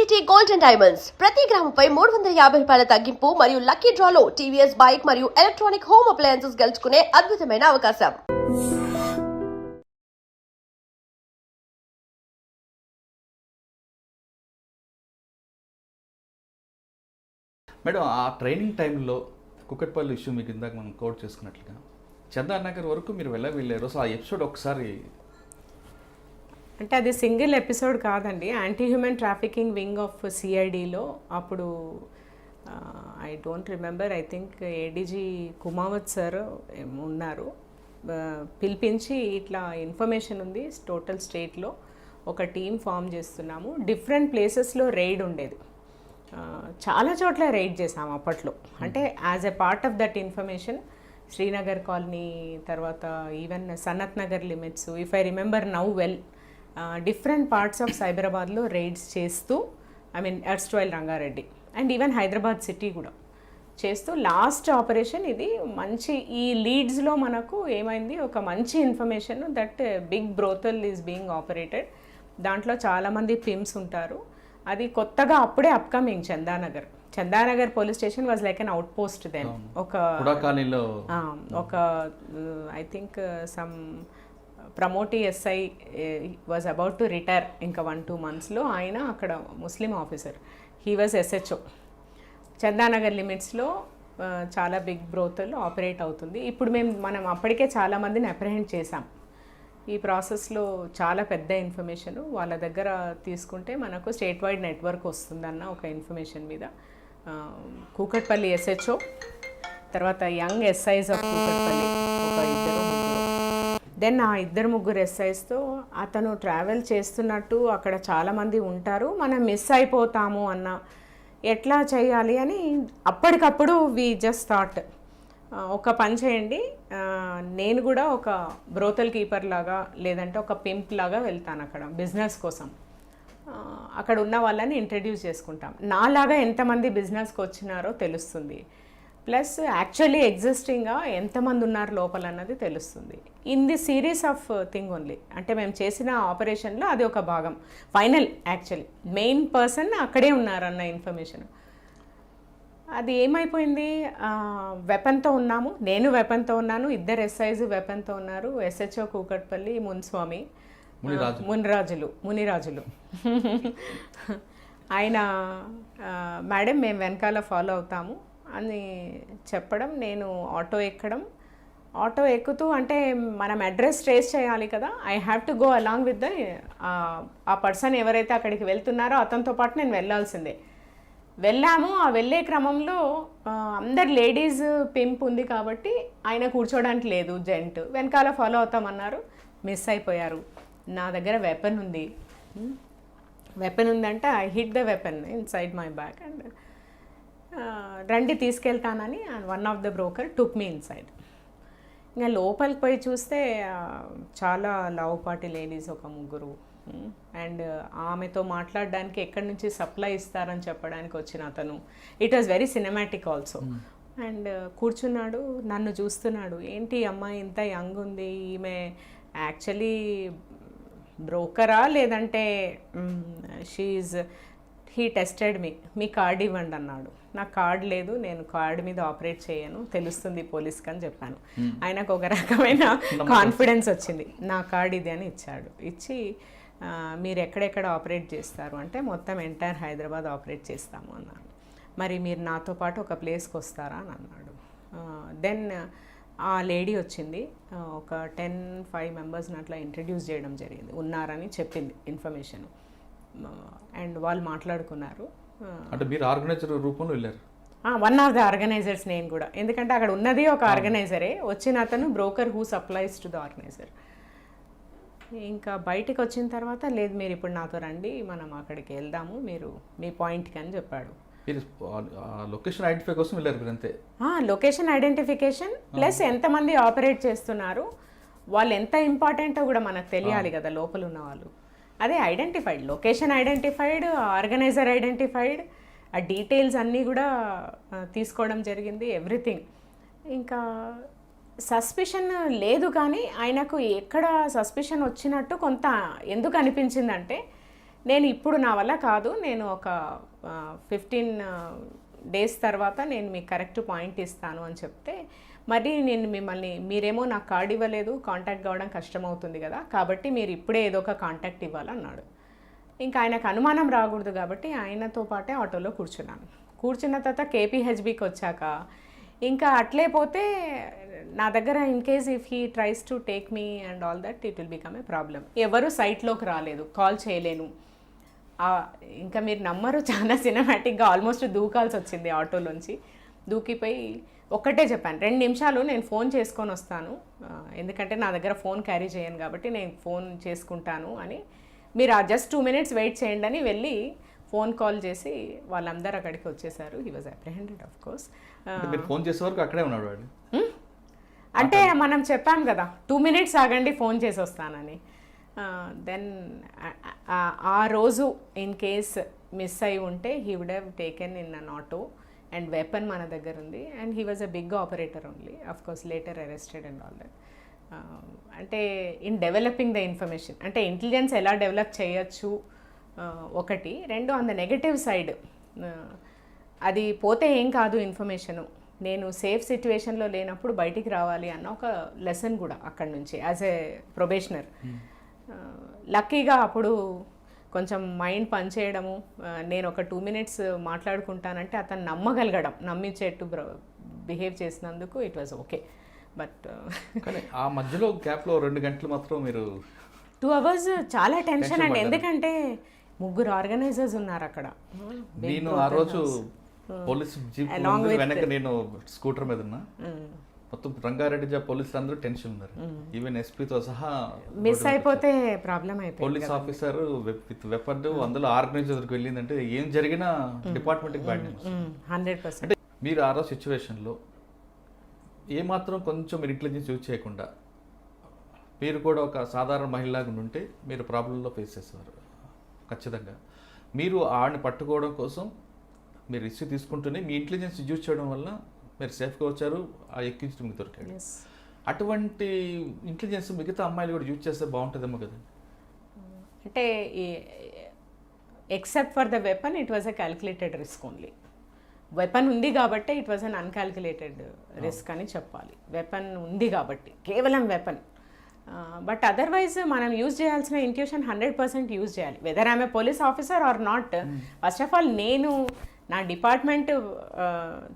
ITT Gold and Diamonds ప్రతి గ్రాముపై 350 రూపాయల తగ్గింపు మరియు లక్కీ డ్రాలో టీవీఎస్ బైక్ మరియు ఎలక్ట్రానిక్ హోమ్ అప్లయన్సెస్ గెలుచుకునే అద్భుతమైన అవకాశం. మేడం, ఆ ట్రైనింగ్ టైంలో కుకట్పల్లి ఇష్యూ మీకు ఇందాక మనం కోట్ చేసుకున్నట్లుగా చందానగర్ వరకు మీరు వెళ్ళారు. సో ఆ ఎపిసోడ్ ఒకసారి అంటే అది సింగిల్ ఎపిసోడ్ కాదండి. Anti human trafficking wing of సిఐడిలో అప్పుడు I don't remember, I think ADG Kumawat sir ఉన్నారు. పిలిపించి ఇట్లా ఇన్ఫర్మేషన్ ఉంది, టోటల్ స్టేట్లో ఒక టీం ఫామ్ చేస్తున్నాము, డిఫరెంట్ ప్లేసెస్లో రైడ్ ఉండేది, చాలా చోట్ల రైడ్ చేసాము అప్పట్లో. అంటే as a part of that information Srinagar colony, తర్వాత even Sanath Nagar limits, if I remember now well, different parts of సైబరాబాద్లో రైడ్స్ చేస్తూ, I mean ఎర్స్ట్రాయిల్ Rangareddy and even Hyderabad city కూడా చేస్తూ లాస్ట్ ఆపరేషన్ ఇది మంచి. ఈ లీడ్స్లో మనకు ఏమైంది, ఒక మంచి information that big brothel is being operated, దాంట్లో చాలామంది పిమ్స్ ఉంటారు. అది కొత్తగా అప్పుడే upcoming Chandanagar police station was like an outpost then. ఒక I think some promotee SI was about to retire ఇంకా 1-2 monthsలో. ఆయన అక్కడ Muslim officer, he was SHO. Chandanagar లిమిట్స్లో చాలా బిగ్ బ్రోతల్ ఆపరేట్ అవుతుంది. ఇప్పుడు మనం అప్పటికే చాలామందిని అప్రహెండ్ చేసాం. ఈ ప్రాసెస్లో చాలా పెద్ద ఇన్ఫర్మేషన్ వాళ్ళ దగ్గర తీసుకుంటే మనకు స్టేట్ వైడ్ నెట్వర్క్ వస్తుందన్న ఒక ఇన్ఫర్మేషన్ మీద కూకట్పల్లి SHO, తర్వాత యంగ్ SIs ఆఫ్ కూకట్పల్లి ఒక 2-3, దెన్ ఆ 2-3 SIsతో అతను ట్రావెల్ చేస్తున్నట్టు అక్కడ చాలామంది ఉంటారు, మనం మిస్ అయిపోతాము అన్న, ఎట్లా చేయాలి అని అప్పటికప్పుడు వి జస్ట్ థాట్, ఒక పని చేయండి, నేను కూడా ఒక బ్రోతల్ కీపర్ లాగా లేదంటే ఒక పింప్ లాగా వెళ్తాను అక్కడ బిజినెస్ కోసం, అక్కడ ఉన్న వాళ్ళని ఇంట్రడ్యూస్ చేసుకుంటాం, నాలాగా ఎంతమంది బిజినెస్కి వచ్చినారో తెలుస్తుంది, ప్లస్ యాక్చువల్లీ ఎగ్జిస్టింగ్గా ఎంతమంది ఉన్నారు లోపల అన్నది తెలుస్తుంది. In the series of thing only, అంటే మేము చేసిన ఆపరేషన్లో అది ఒక భాగం. ఫైనల్ యాక్చువల్లీ మెయిన్ పర్సన్ అక్కడే ఉన్నారన్న ఇన్ఫర్మేషన్. అది ఏమైపోయింది, వెపన్తో ఉన్నాము, నేను వెపన్తో ఉన్నాను, 2 SIs వెపన్తో ఉన్నారు, SHO కూకట్పల్లి మున్స్వామి, మునిరాజులు ఆయన మేడం మేము వెనకాల ఫాలో అవుతాము అని చెప్పడం, నేను ఆటో ఎక్కుతూ, అంటే మనం అడ్రస్ ట్రేస్ చేయాలి కదా, I have to go along with ఆ పర్సన్ ఎవరైతే అక్కడికి వెళ్తున్నారో అతనితో పాటు నేను వెళ్ళాల్సిందే. వెళ్ళాము. ఆ వెళ్ళే క్రమంలో అందరు లేడీస్ పింప్ ఉంది కాబట్టి ఆయన కూర్చోడానికి లేదు, జెంట్ వెనకాల ఫాలో అవుతామన్నారు, మిస్ అయిపోయారు. నా దగ్గర వెపన్ ఉందంటే I hit the weapon inside my bag and రండి తీసుకెళ్తానని one of the broker took me inside. ఇంకా లోపలికి పోయి చూస్తే చాలా లావుపాటి లేడీస్, ఒక 3, అండ్ ఆమెతో మాట్లాడడానికి ఎక్కడి నుంచి సప్లై ఇస్తారని చెప్పడానికి వచ్చిన అతను, it was very cinematic also. And కూర్చున్నాడు, నన్ను చూస్తున్నాడు, ఏంటి అమ్మాయి ఇంత యంగ్ ఉంది, ఈమె యాక్చువల్లీ బ్రోకరా లేదంటే హీ టెస్టెడ్ మీ కార్డ్ ఇవ్వండి అన్నాడు. నాకు కార్డ్ లేదు, నేను కార్డ్ మీద ఆపరేట్ చేయను, తెలుస్తుంది పోలీస్కి అని చెప్పాను. ఆయనకు ఒక రకమైన కాన్ఫిడెన్స్ వచ్చింది, నా కార్డ్ ఇది అని ఇచ్చి మీరు ఎక్కడెక్కడ ఆపరేట్ చేస్తారు అంటే మొత్తం ఎంటైర్ హైదరాబాద్ ఆపరేట్ చేస్తాము అన్నాను. మరి మీరు నాతో పాటు ఒక ప్లేస్కి వస్తారా అని అన్నాడు. దెన్ ఆ లేడీ వచ్చింది, ఒక 10-5 మెంబర్స్ని అట్లా ఇంట్రడ్యూస్ చేయడం జరిగింది, ఉన్నారని చెప్పింది ఇన్ఫర్మేషన్, అండ్ వాళ్ళు మాట్లాడుకున్నారు. అంటే మీరు ఆర్గనైజర్ రూపంలో వెళ్ళారు? వన్ ఆఫ్ ద ఆర్గనైజర్స్ నేను కూడా, ఎందుకంటే అక్కడ ఉన్నది ఒక ఆర్గనైజరే, వచ్చిన అతను broker who supplies to the organiser. ఇంకా బయటకు వచ్చిన తర్వాత, లేదు మీరు ఇప్పుడు నాతో రండి, మనం అక్కడికి వెళ్దాము, మీరు మీ పాయింట్కి అని చెప్పాడు. లొకేషన్ ఐడెంటిఫై కోసం వెళ్ళారు మీరు అంతే? లొకేషన్ ఐడెంటిఫికేషన్ ప్లస్ ఎంతమంది ఆపరేట్ చేస్తున్నారు, వాళ్ళు ఎంత ఇంపార్టెంటో కూడా మనకు తెలియాలి కదా లోపల ఉన్న వాళ్ళు. అదే identified, location identified, organiser identified, ఆ డీటెయిల్స్ అన్నీ కూడా తీసుకోవడం జరిగింది, ఎవ్రీథింగ్. ఇంకా సస్పిషన్ లేదు, కానీ ఆయనకు ఎక్కడ సస్పిషన్ వచ్చినట్టు కొంత ఎందుకు అనిపించిందంటే, నేను ఇప్పుడు నా వల్ల కాదు, నేను ఒక 15 డేస్ తర్వాత నేను మీకు కరెక్ట్ పాయింట్ ఇస్తాను అని చెప్తే, మరి నేను మిమ్మల్ని, మీరేమో నాకు కార్డ్ ఇవ్వలేదు, కాంటాక్ట్ కావడం కష్టమవుతుంది కదా, కాబట్టి మీరు ఇప్పుడే ఏదో ఒక కాంటాక్ట్ ఇవ్వాలన్నాడు. ఇంకా ఆయనకు అనుమానం రాకూడదు కాబట్టి ఆయనతో పాటే ఆటోలో కూర్చున్నాను. కూర్చున్న తర్వాత కేపీహెచ్బికి వచ్చాక ఇంకా అట్లే పోతే నా దగ్గర in case if he tries to take me and all that it will become a problem. ఎవరు సైట్లోకి రాలేదు, కాల్ చేయలేను. ఇంకా మీరు నమ్మరు, చాలా సినిమాటిక్గా ఆల్మోస్ట్ దూకాల్సి వచ్చింది ఆటోలోంచి. దూకిపోయి ఒక్కటే చెప్పాను, 2 నిమిషాలు నేను ఫోన్ చేసుకొని వస్తాను, ఎందుకంటే నా దగ్గర ఫోన్ క్యారీ చేయను కాబట్టి నేను ఫోన్ చేసుకుంటాను అని, మీరు జస్ట్ 2 minutes వెయిట్ చేయండి అని వెళ్ళి ఫోన్ కాల్ చేసి వాళ్ళందరూ అక్కడికి వచ్చేసారు. He was apprehended of course. మీరు ఫోన్ చేసే వరకు అక్కడే ఉన్నాడు వాడు. అంటే మనం చెప్పాం కదా 2 minutes ఆగండి ఫోన్ చేసి వస్తానని. దెన్ ఆ రోజు ఇన్ కేస్ మిస్ అయి ఉంటే he would have taken in an auto and weapon మన దగ్గర ఉంది. And he was a big operator only, of course later arrested and all that. అంటే ఇన్ డెవలపింగ్ ద ఇన్ఫర్మేషన్, అంటే intelligence ఎలా develop చేయొచ్చు ఒకటి, 2 ఆన్ ద నెగటివ్ సైడ్ అది పోతే ఏం కాదు ఇన్ఫర్మేషను, నేను సేఫ్ సిచ్యువేషన్లో లేనప్పుడు బయటికి రావాలి అన్న ఒక లెసన్ కూడా అక్కడి నుంచి యాజ్ ఏ ప్రొబేషనర్. లక్కీగా అప్పుడు కొంచెం మైండ్ పనిచేయడము, నేను ఒక 2 minutes మాట్లాడుకుంటానంటే అతను నమ్మగలగడం, నమ్మించేట్టు బిహేవ్ చేసినందుకు ఇట్ వాజ్ ఓకే. బట్ కానీ ఆ మధ్యలో గ్యాప్లో 2 గంటలు మాత్రం మీరు 2 hours చాలా టెన్షన్ అండి, ఎందుకంటే 3 ఆర్గనైజర్స్ ఉన్నారు అక్కడ. నేను ఆ రోజు పోలీస్ జీప్ వెనక నేను స్కూటర్ మీద ఉన్నా, మొత్తం రంగారెడ్డి పోలీసులు అందరూ టెన్షన్ ఉన్నారు, ఈవెన్ ఎస్పీతో సహా. మిస్ అయిపోతే ప్రాబ్లం అయిపోయింది. పోలీస్ ఆఫీసర్ విత్ వెపన్ అందులో ఆర్గనైజర్కి వెళ్ళిందంటే ఏం జరిగినా డిపార్ట్మెంట్కి బ్యాడ్ న్యూస్. 100%. అంటే మీరు ఆ రోజు సిచ్యువేషన్లో ఏమాత్రం కొంచెం మీరు ఇంటెలిజెన్స్ యూజ్ చేయకుండా మీరు కూడా ఒక సాధారణ మహిళలాగా ఉంటే మీరు ప్రాబ్లంలో ఫేస్ చేసేవారు ఖచ్చితంగా. మీరు ఆడిని పట్టుకోవడం కోసం మీరు రిస్క్ తీసుకుంటూనే మీ ఇంటెలిజెన్స్ యూజ్ చేయడం వల్ల మీరు సేఫ్గా వచ్చారు, ఆ ఎక్కించి మీకు దొరికాడు. అటువంటి ఇంటెలిజెన్స్ మిగతా అమ్మాయిలు కూడా యూజ్ చేస్తే బాగుంటుందేమో కదా. అంటే except for the weapon it was a calculated risk only. Weapon ఉంది కాబట్టి it was an uncalculated risk అని చెప్పాలి. వెపన్ ఉంది కాబట్టి, కేవలం వెపన్. బట్ అదర్వైజ్ మనం యూజ్ చేయాల్సిన ఇంట్యూషన్ 100% యూజ్ చేయాలి, whether I'm a police officer or not. First of all నేను నా డిపార్ట్మెంట్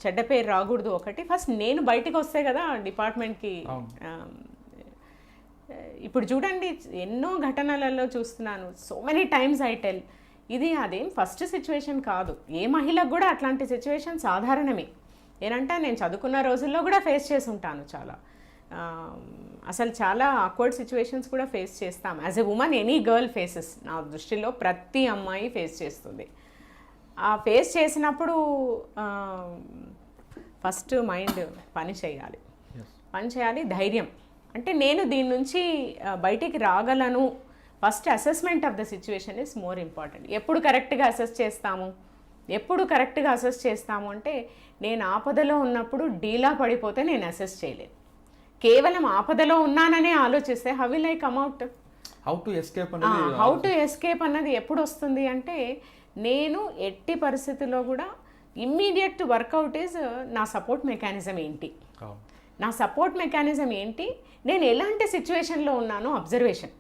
చెడ్డ పేరు రాకూడదు ఒకటి, ఫస్ట్ నేను బయటకు వస్తే కదా డిపార్ట్మెంట్కి. ఇప్పుడు చూడండి ఎన్నో ఘటనలలో చూస్తున్నాను, so many times I tell, ఇది అదేం ఫస్ట్ సిచ్యువేషన్ కాదు, ఏ మహిళకు కూడా అట్లాంటి సిచ్యువేషన్ సాధారణమే. ఏంటంటే నేను చదువుకున్న రోజుల్లో కూడా ఫేస్ చేసి ఉంటాను చాలా, అసలు చాలా ఆక్వర్డ్ సిచ్యువేషన్స్ కూడా ఫేస్ చేస్తాం. As a women any girl faces, నా దృష్టిలో ప్రతి అమ్మాయి ఫేస్ చేస్తుంది. ఆ ఫేస్ చేసినప్పుడు ఫస్ట్ మైండ్ పని చేయాలి, ధైర్యం. అంటే నేను దీని నుంచి బయటికి రాగలను. First assessment of the situation is more important. ఎప్పుడు కరెక్ట్గా అసెస్ చేస్తాము అంటే నేను ఆపదలో ఉన్నప్పుడు డీలా పడిపోతే నేను అసెస్ చేయలేను. కేవలం ఆపదలో ఉన్నాననే ఆలోచిస్తే how will I come out? How to escape అన్నది ఎప్పుడు వస్తుంది అంటే, నేను ఎట్టి పరిస్థితుల్లో కూడా ఇమ్మీడియట్ వర్కౌట్ ఈజ్ నా సపోర్ట్ మెకానిజం ఏంటి, నేను ఎలాంటి సిచ్యువేషన్లో ఉన్నానో అబ్జర్వేషన్.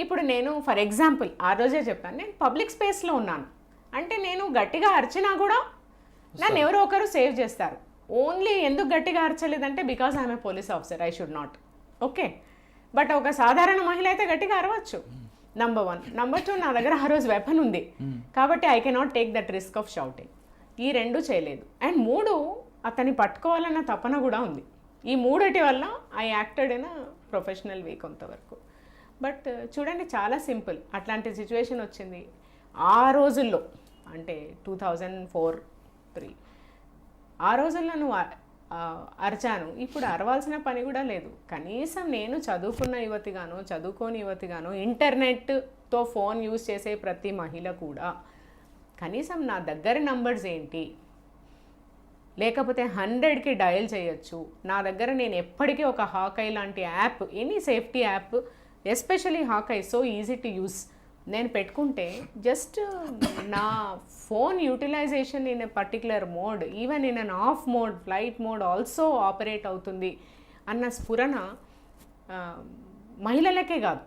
ఇప్పుడు నేను ఫర్ ఎగ్జాంపుల్ ఆ రోజే చెప్పాను, నేను పబ్లిక్ స్పేస్లో ఉన్నాను అంటే నేను గట్టిగా అరిచినా కూడా నన్ను ఎవరో ఒకరు సేవ్ చేస్తారు. ఓన్లీ ఎందుకు గట్టిగా అరచలేదంటే because I'm a police officer, I should not. Okay, but ఒక సాధారణ మహిళ అయితే గట్టిగా అరవచ్చు. నంబర్ 1. నంబర్ 2, నా దగ్గర ఆ రోజు వెపన్ ఉంది కాబట్టి I cannot take that risk of shouting. ఈ 2 చేయలేదు. అండ్ 3, అతన్ని పట్టుకోవాలన్న తపన కూడా ఉంది. ఈ 3 వల్ల ఐ యాక్టెడ్ ఇన్ ప్రొఫెషనల్ వే కొంతవరకు. బట్ చూడండి చాలా సింపుల్, అట్లాంటి సిచ్యువేషన్ వచ్చింది ఆ రోజుల్లో, అంటే 2004-03 ఆ రోజుల్లో నువ్వు అరిచాను. ఇప్పుడు అరవాల్సిన పని కూడా లేదు. కనీసం నేను చదువుకున్న యువతిగానో చదువుకోని యువతిగానో ఇంటర్నెట్తో ఫోన్ యూజ్ చేసే ప్రతి మహిళ కూడా కనీసం నా దగ్గర నంబర్స్ ఏంటి, లేకపోతే 100కి డయల్ చేయొచ్చు. నా దగ్గర నేను ఎప్పటికీ ఒక హాకై లాంటి app, any safety app, especially Hawkeye, so easy to use, నేను పెట్టుకుంటే జస్ట్ నా phone utilization in a particular mode, even in an off mode, flight mode also operate అవుతుంది అన్న స్ఫురణ మహిళలకే కాదు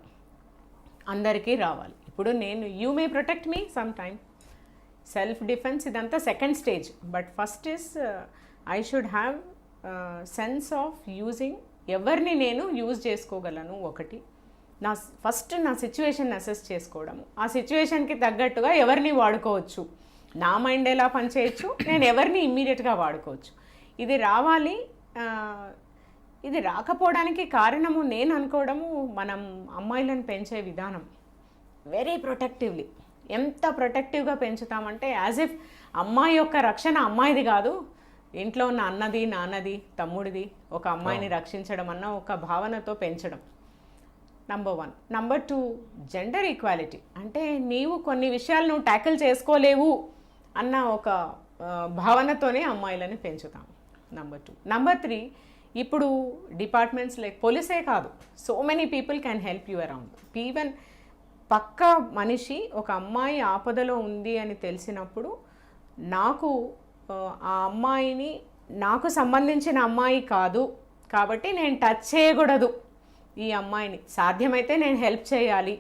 అందరికీ రావాలి. ఇప్పుడు నేను you may protect me some time, self defence ఇదంతా second stage, but first is I should have sense of using, ఎవరిని నేను యూజ్ చేసుకోగలను ఒకటి, నా ఫస్ట్ నా సిచ్యువేషన్ అసెస్ చేసుకోవడము, ఆ సిచ్యువేషన్కి తగ్గట్టుగా ఎవరిని వాడుకోవచ్చు, నా మైండ్ ఎలా పనిచేయచ్చు, నేను ఎవరిని ఇమ్మీడియట్గా వాడుకోవచ్చు. ఇది రావాలి. ఇది రాకపోవడానికి కారణము నేను అనుకోవడము మనం అమ్మాయిలను పెంచే విధానం వెరీ ప్రొటెక్టివ్లీ. ఎంత ప్రొటెక్టివ్గా పెంచుతామంటే యాజ్ ఇఫ్ అమ్మాయి యొక్క రక్షణ అమ్మాయిది కాదు, ఇంట్లో ఉన్న అన్నది, నాన్నది, తమ్ముడిది, ఒక అమ్మాయిని రక్షించడం అన్న ఒక భావనతో పెంచడం. నంబర్ 1. Number 2, gender equality. అంటే నీవు కొన్ని విషయాలు నువ్వు ట్యాకిల్ చేసుకోలేవు అన్న ఒక భావనతోనే అమ్మాయిలని పెంచుతాం. నంబర్ 2. నంబర్ 3, ఇప్పుడు డిపార్ట్మెంట్స్ లైక్ పోలీసే కాదు, so many people can help you around. Even పక్క మనిషి ఒక అమ్మాయి ఆపదలో ఉంది అని తెలిసినప్పుడు నాకు ఆ అమ్మాయిని నాకు సంబంధించిన అమ్మాయి కాదు కాబట్టి నేను టచ్ చేయకూడదు ఈ అమ్మాయిని, సాధ్యమైతే నేను హెల్ప్ చేయాలి,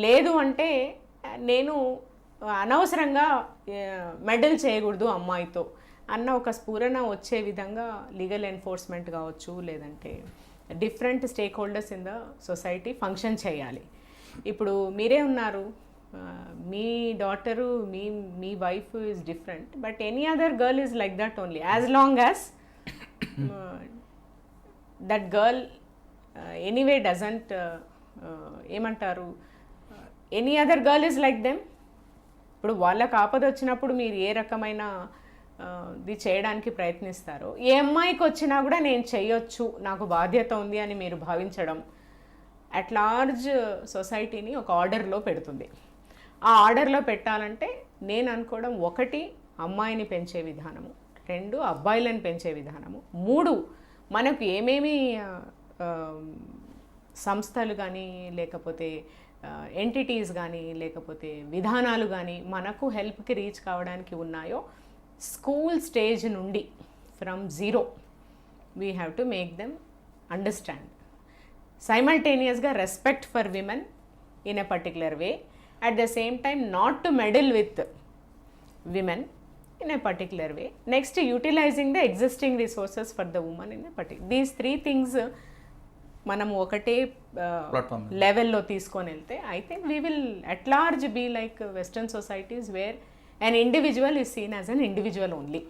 లేదు అంటే నేను అనవసరంగా మెడల్ చేయకూడదు అమ్మాయితో అన్న ఒక స్ఫురణ వచ్చే విధంగా లీగల్ ఎన్ఫోర్స్మెంట్ కావచ్చు, లేదంటే different stakeholders in the society function చేయాలి. ఇప్పుడు మీరే ఉన్నారు, మీ డాటరు, మీ wife is different, but any other girl is like that only, as long as that girl anyway doesn't ఏమంటారు, any other girl is like them. ఇప్పుడు వాళ్ళకి ఆపద వచ్చినప్పుడు మీరు ఏ రకమైన ఇది చేయడానికి ప్రయత్నిస్తారో, ఏ అమ్మాయికి వచ్చినా కూడా నేను చేయొచ్చు, నాకు బాధ్యత ఉంది అని మీరు భావించడం అట్ లార్జ్ సొసైటీని ఒక ఆర్డర్లో పెడుతుంది. ఆ ఆర్డర్లో పెట్టాలంటే నేను అనుకోవడం, 1 అమ్మాయిని పెంచే విధానము, 2 అబ్బాయిలను పెంచే విధానము, 3 మనకు ఏమేమి సంస్థలు కానీ లేకపోతే ఎంటిటీస్ కానీ లేకపోతే విధానాలు కానీ మనకు హెల్ప్కి రీచ్ కావడానికి ఉన్నాయో, స్కూల్ స్టేజ్ నుండి from 0 we have to make them understand. సైమల్టేనియస్గా respect for women in a particular way, at the same time not to meddle with women in a particular way. Next, utilizing the existing resources for the woman in a particular. These 3 things మనం ఒకటే లెవెల్లో తీసుకొని వెళ్తే I think we will at large be like western societies where an individual is seen as an individual only.